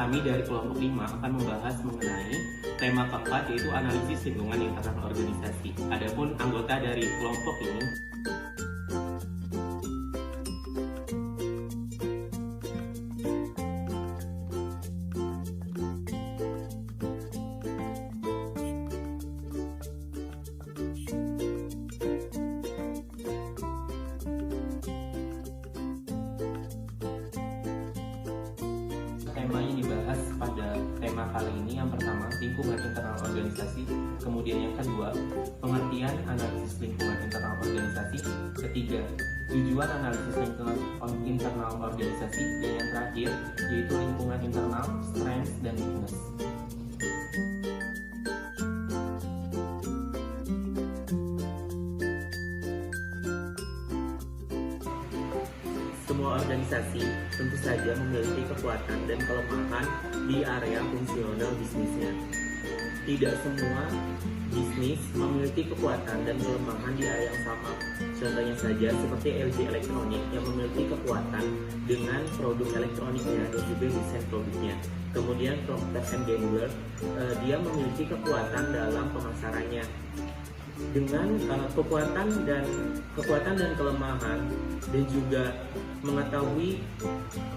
kami dari kelompok 5 akan membahas mengenai tema keempat, yaitu analisis lingkungan internal organisasi. Adapun anggota dari kelompok ini tema yang dibahas pada tema kali ini, yang pertama lingkungan internal organisasi, kemudian yang kedua pengertian analisis lingkungan internal organisasi, ketiga tujuan analisis lingkungan internal organisasi, dan yang terakhir yaitu lingkungan internal, strength dan weakness. Semua organisasi tentu saja memiliki kekuatan dan kelemahan di area fungsional bisnisnya. Tidak semua bisnis memiliki kekuatan dan kelemahan di area yang sama. Contohnya saja seperti LG Elektronik yang memiliki kekuatan dengan produk elektroniknya dan juga desain produknya. Kemudian Procter & Gamble, dia memiliki kekuatan dalam pemasarannya. Dengan kekuatan dan kelemahan dan juga mengetahui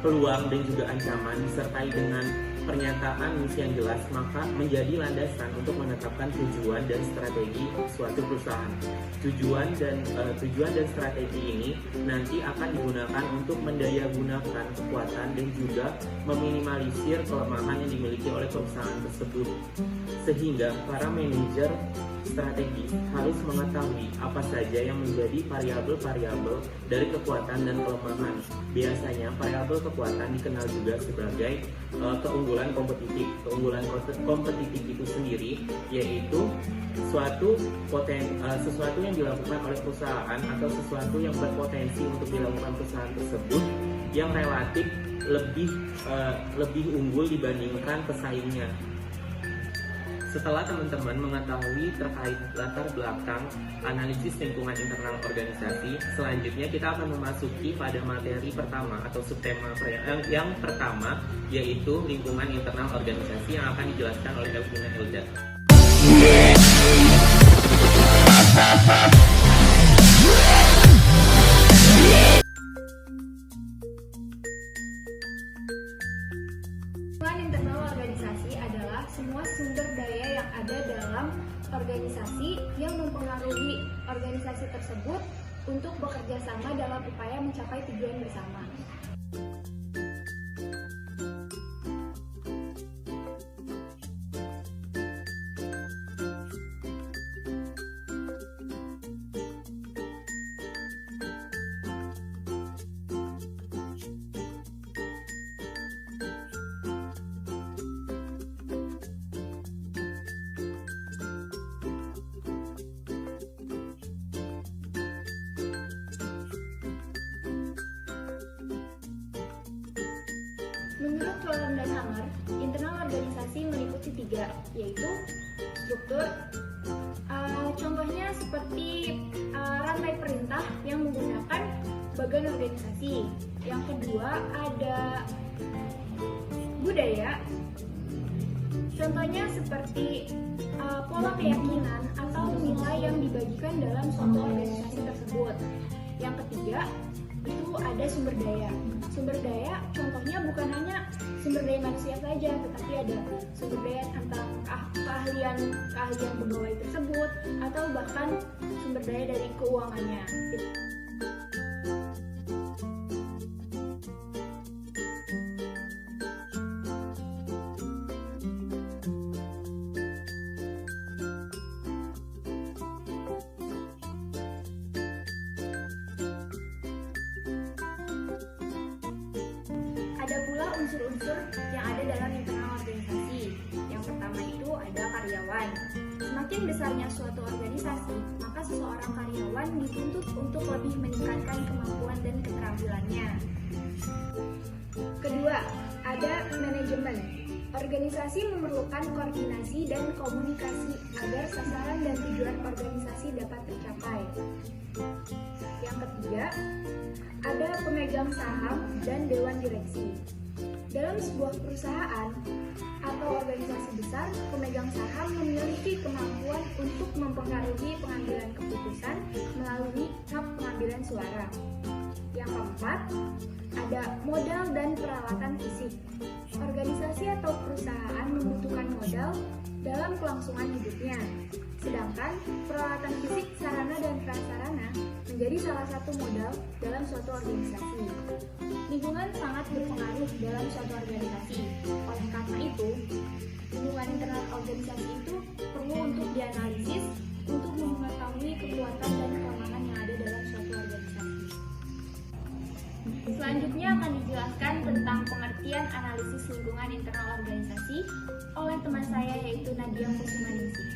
peluang dan juga ancaman disertai dengan pernyataan misi yang jelas, maka menjadi landasan untuk menetapkan tujuan dan strategi suatu perusahaan. Tujuan dan strategi ini nanti akan digunakan untuk mendayagunakan kekuatan dan juga meminimalisir kelemahan yang dimiliki oleh perusahaan tersebut. Sehingga para manajer strategi harus mengetahui apa saja yang menjadi variabel-variabel dari kekuatan dan kelemahan. Biasanya variabel kekuatan dikenal juga sebagai keunggulan kompetitif. Keunggulan kompetitif itu sendiri yaitu sesuatu yang dilakukan oleh perusahaan atau sesuatu yang berpotensi untuk dilakukan perusahaan tersebut yang relatif lebih unggul dibandingkan pesaingnya. Setelah teman-teman mengetahui terkait latar belakang analisis lingkungan internal organisasi, selanjutnya kita akan memasuki pada materi pertama atau subtema yang pertama, yaitu lingkungan internal organisasi yang akan dijelaskan oleh Elvina Hilda. Lingkungan internal organisasi adalah semua sumber daya yang ada dalam organisasi yang mempengaruhi organisasi tersebut untuk bekerja sama dalam upaya mencapai tujuan bersama. Menurut Colon dan Hammer, internal organisasi meliputi 3, yaitu struktur, contohnya seperti rantai perintah yang menggunakan bagian organisasi. Yang kedua ada budaya, contohnya seperti pola keyakinan atau nilai yang dibagikan dalam suatu organisasi tersebut. Yang ketiga itu ada sumber daya. Sumber daya contohnya bukan hanya sumber daya manusia saja, tetapi ada sumber daya tentang keahlian pegawai tersebut atau bahkan sumber daya dari keuangannya. Ada pula unsur-unsur yang ada dalam internal organisasi. Yang pertama itu ada karyawan. Semakin besarnya suatu organisasi, maka seseorang karyawan dituntut untuk lebih meningkatkan kemampuan dan keterampilannya. Kedua, ada manajemen. Organisasi memerlukan koordinasi dan komunikasi agar sasaran dan tujuan organisasi dapat tercapai. Yang ketiga, ada pemegang saham dan dewan direksi. Dalam sebuah perusahaan atau organisasi besar, pemegang saham memiliki kemampuan untuk mempengaruhi pengambilan keputusan melalui hak pengambilan suara. Yang keempat, ada modal dan peralatan fisik. Organisasi atau perusahaan membutuhkan modal dalam kelangsungan hidupnya, sedangkan peralatan fisik, sarana dan prasarana menjadi salah satu modal dalam suatu organisasi. Lingkungan sangat berpengaruh dalam suatu organisasi. Oleh karena itu, lingkungan internal organisasi itu perlu untuk dianalisis untuk mengetahui kekuatan dan kelemahan yang ada dalam suatu organisasi. Selanjutnya akan dijelaskan tentang pengertian analisis lingkungan internal organisasi oleh teman saya yaitu Nadia Kusumaningsih.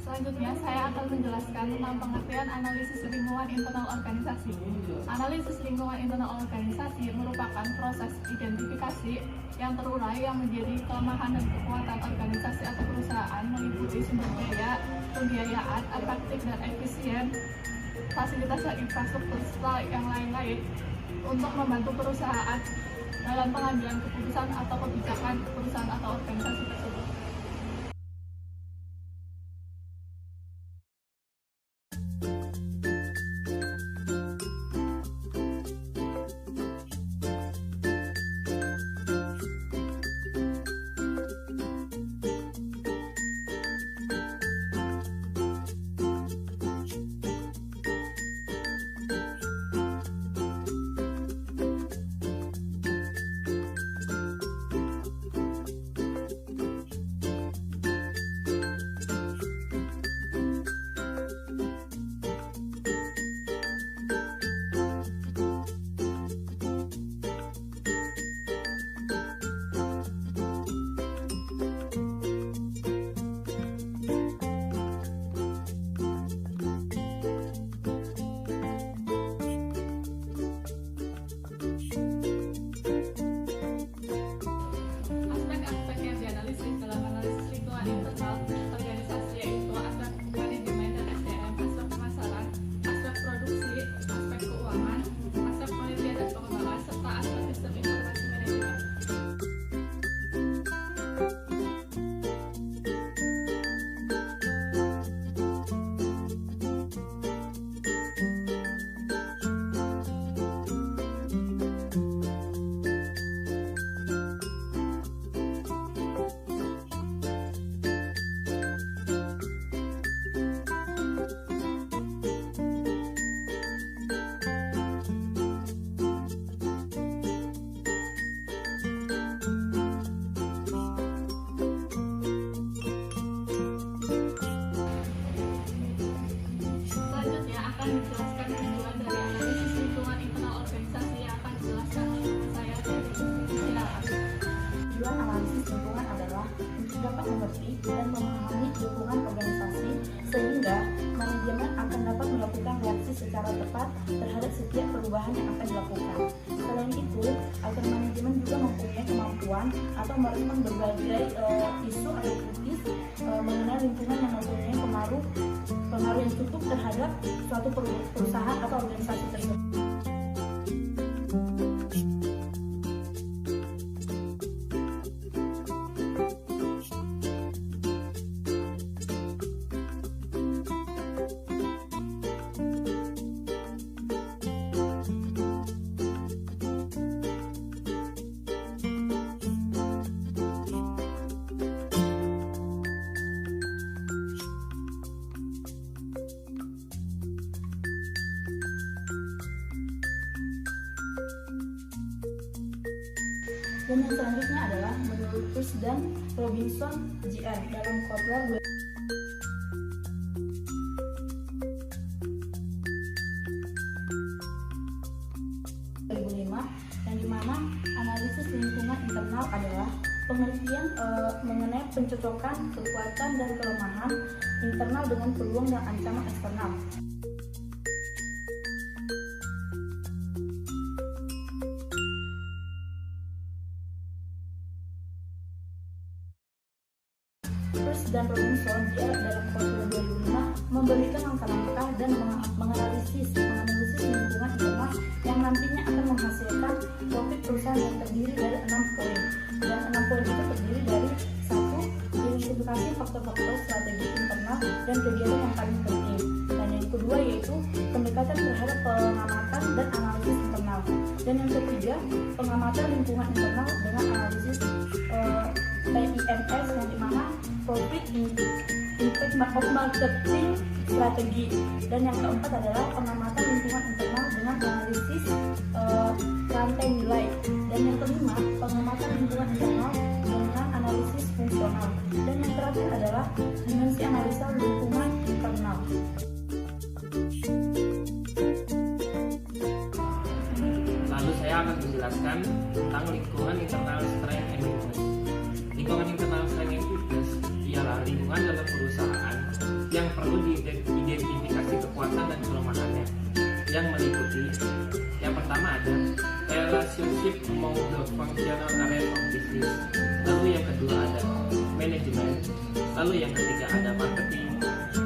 Selanjutnya, saya akan menjelaskan tentang pengertian analisis lingkungan internal organisasi. Analisis lingkungan internal organisasi merupakan proses identifikasi yang terurai yang menjadi kelemahan dan kekuatan organisasi atau perusahaan meliputi sumber daya, pembiayaan, efektif dan efisien, fasilitas dan infrastruktur, serta yang lain-lain untuk membantu perusahaan dalam pengambilan keputusan atau kebijakan perusahaan atau organisasi tersebut. Aspek-aspek yang dianalisis dalam analisis lingkungan internal organisasi yaitu aspek manajemen dan SDM, aspek pemasaran, aspek produksi, aspek keuangan, aspek penelitian dan pengembangan, serta aspek sistem informasi manajemen. Selanjutnya akan dijelaskan tujuan dari analisis lingkungan internal organisasi yang akan dijelaskan oleh saya dari silakan. Tujuan analisis lingkungan adalah untuk dapat mengerti dan memahami lingkungan organisasi sehingga manajemen akan dapat melakukan reaksi secara tepat terhadap setiap perubahan yang akan dilakukan. Selain itu, agar manajemen juga mempunyai kemampuan atau merespon berbagai isu atau kritis mengenai lingkungan yang mempunyai pengaruh yang cukup terhadap suatu perusahaan atau organisasi tersebut. Dan yang selanjutnya adalah menurut Cruz dan Robinson Jr. dalam Kotler 2005, yang dimana analisis lingkungan internal adalah pengertian mengenai pencocokan kekuatan dan kelemahan internal dengan peluang dan ancaman eksternal. First dan Robinson dia dalam tahun 2005 memberikan langkah-langkah dan menganalisis lingkungan internal yang nantinya akan menghasilkan profit perusahaan yang terdiri dari 6 poin. Dan 6 poin itu terdiri dari 1. Identifikasi faktor-faktor strategi internal dan kegiatan yang paling penting. Dan yang kedua yaitu pendekatan terhadap pengamatan dan analisis internal. Dan yang ketiga, pengamatan lingkungan internal dengan analisis PIMS yang dimana Profit Impact of Marketing Strategi. Dan yang keempat adalah pengamatan lingkungan internal dengan analisis rantai nilai. Dan yang kelima, pengamatan lingkungan internal dengan analisis fungsional. Dan yang terakhir adalah dimensi analisa lingkungan internal. Lalu saya akan menjelaskan tentang lingkungan internal strength and weakness. Lingkungan internal strength and weakness ialah lingkungan dalam perusahaan yang perlu diidentifikasi kekuatan dan kelemahannya, yang meliputi yang pertama ada relationship among the functional areas of business, lalu yang kedua ada manajemen, lalu yang ketiga ada marketing,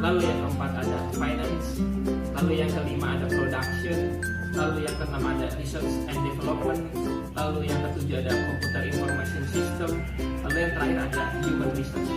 lalu yang keempat ada finance, lalu yang kelima ada production, lalu yang keenam ada research and development, lalu yang ketujuh ada computer information system, lalu yang terakhir ada human research.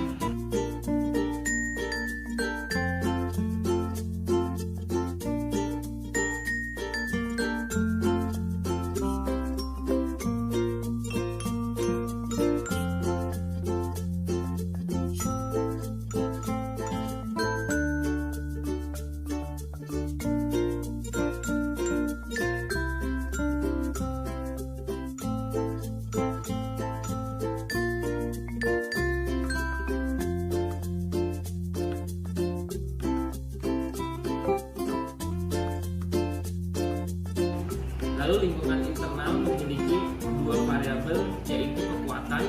Lalu lingkungan internal memiliki dua variabel, yaitu kekuatan,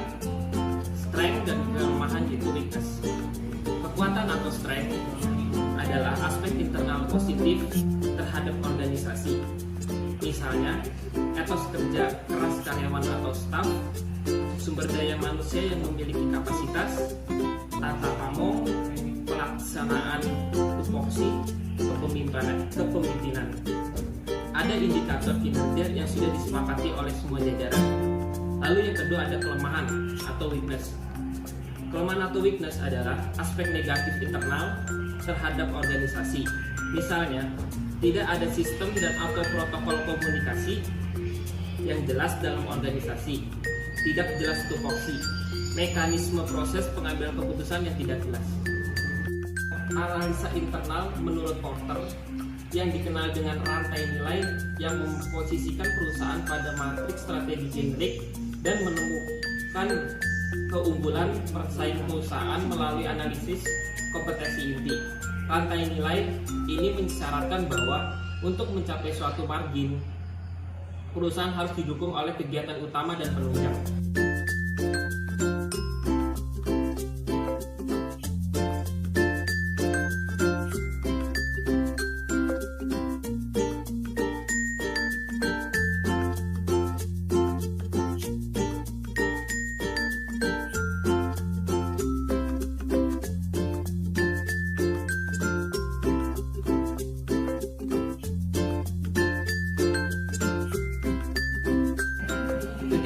strength, dan kelemahan, yaitu weakness. Kekuatan atau strength adalah aspek internal positif terhadap organisasi. Misalnya, etos kerja keras karyawan atau staf, sumber daya manusia yang memiliki kapasitas, tata krama, pelaksanaan tupoksi, kepemimpinan. Ada indikator kinerja yang sudah disepakati oleh semua jajaran. Lalu yang kedua ada kelemahan atau weakness. Kelemahan atau weakness adalah aspek negatif internal terhadap organisasi. Misalnya, tidak ada sistem dan atau protokol komunikasi yang jelas dalam organisasi, tidak jelas tupoksi, mekanisme proses pengambilan keputusan yang tidak jelas. Analisa internal menurut Porter yang dikenal dengan rantai nilai yang memposisikan perusahaan pada matriks strategi generik dan menemukan keunggulan persaing perusahaan melalui analisis kompetensi inti. Rantai nilai ini mensyaratkan bahwa untuk mencapai suatu margin, perusahaan harus didukung oleh kegiatan utama dan penunjang.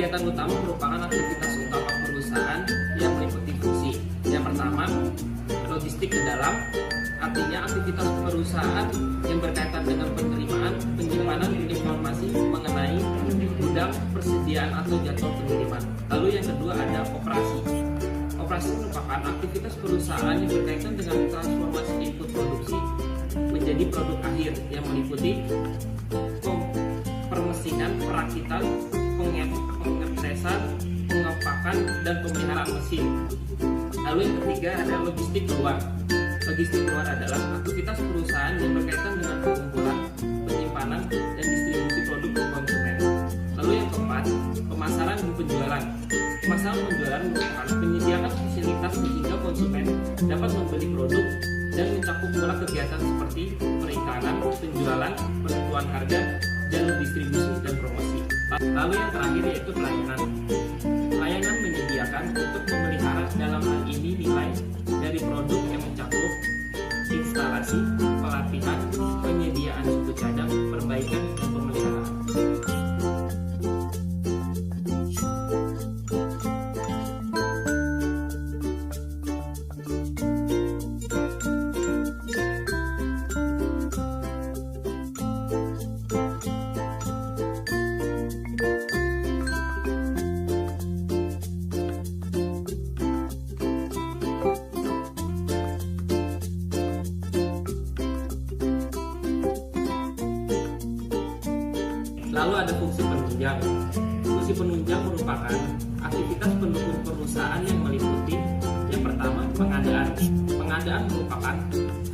Kegiatan utama merupakan aktivitas utama perusahaan yang meliputi fungsi. Yang pertama, logistik ke dalam, artinya aktivitas perusahaan yang berkaitan dengan penerimaan, penyimpanan informasi mengenai gudang, persediaan atau jadwal pengiriman. Lalu yang kedua ada operasi. Operasi merupakan aktivitas perusahaan yang berkaitan dengan transformasi input produksi menjadi produk akhir yang meliputi permesinan, perakitan, pengetesan, pengepakan, dan pemeliharaan mesin. Lalu yang ketiga ada logistik keluar. Logistik keluar adalah aktivitas perusahaan yang berkaitan dengan pengumpulan, penyimpanan, dan distribusi produk ke konsumen. Lalu yang keempat, pemasaran dan penjualan. Pemasaran dan penjualan merupakan penyediaan fasilitas sehingga konsumen dapat membeli produk dan mencakup pula kegiatan seperti periklanan, penjualan, penentuan harga, jalur distribusi, dan promosi. Lalu yang terakhir yaitu pelayanan. Pelayanan menyediakan untuk memelihara dalam hal ini nilai Lalu ada fungsi penunjang. Fungsi penunjang merupakan aktivitas pendukung perusahaan yang meliputi yang pertama, pengadaan. Pengadaan merupakan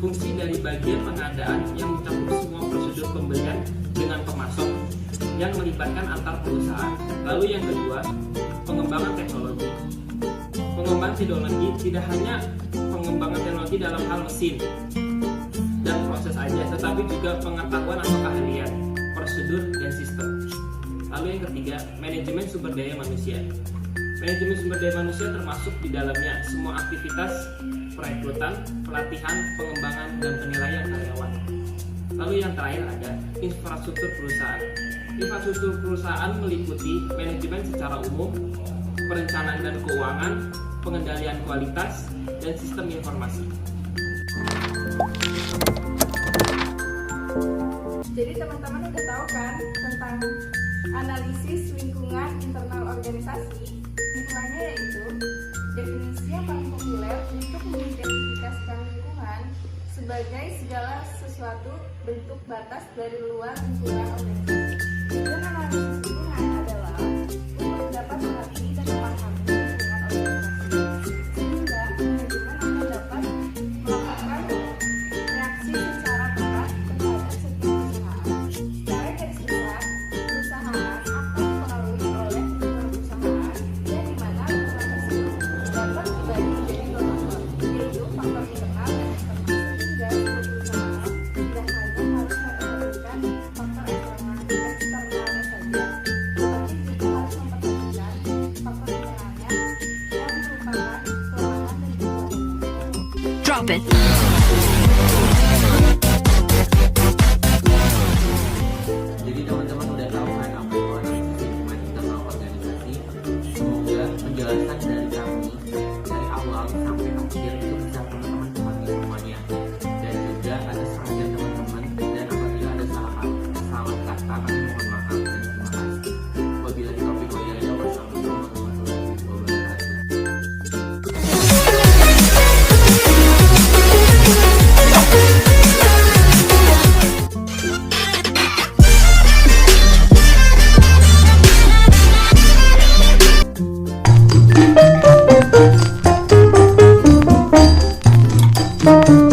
fungsi dari bagian pengadaan yang mencakup semua prosedur pembelian dengan pemasok yang melibatkan antar perusahaan. Lalu yang kedua, pengembangan teknologi. Pengembangan teknologi tidak hanya pengembangan teknologi dalam hal mesin dan proses aja, tetapi juga pengetahuan atau keahlian, prosedur dan sistem. Lalu yang ketiga, manajemen sumber daya manusia. Manajemen sumber daya manusia termasuk di dalamnya semua aktivitas perekrutan, pelatihan, pengembangan, dan penilaian karyawan. Lalu yang terakhir ada infrastruktur perusahaan. Infrastruktur perusahaan meliputi manajemen secara umum, perencanaan dan keuangan, pengendalian kualitas, dan sistem informasi. Jadi teman-teman udah tahu kan tentang analisis lingkungan internal organisasi. Hikmahnya yaitu definisi yang paling populer untuk mengidentifikasikan lingkungan sebagai segala sesuatu bentuk batas dari luar lingkungan organisasi. Dan analisis lingkungan adalah untuk dapat mengerti dan memahami lingkungan organisasi, sehingga manajemen akan dapat melakukan reaksi secara tepat terhadap setiap perusahaan. Secara garis besar, perusahaan akan dipengaruhi oleh lingkungan perusahaan dan di mana lingkungan tersebut dapat dibagi menjadi dua faktor, yaitu faktor internal dan eksternal, sehingga sebuah perusahaan tidak hanya harus memperhatikan faktor eksternalnya saja, tetapi juga harus memperhatikan faktor internalnya yang merupakan kelemahan dan kekuatannya. Drop it. Jadi teman-teman udah tahu kan apa itu analisis lingkungan internal organisasi. Semoga penjelasan dari kami dari awal sampai akhir itu bisa teman-teman pahami semuanya. Dan juga atas perhatian teman-teman, dan apabila ada salah kata kami mohon maaf dan terima kasih. Wabillahi taufiq wal hidayah. Wassalamualaikum warahmatullahi wabarakatuh. Drop it.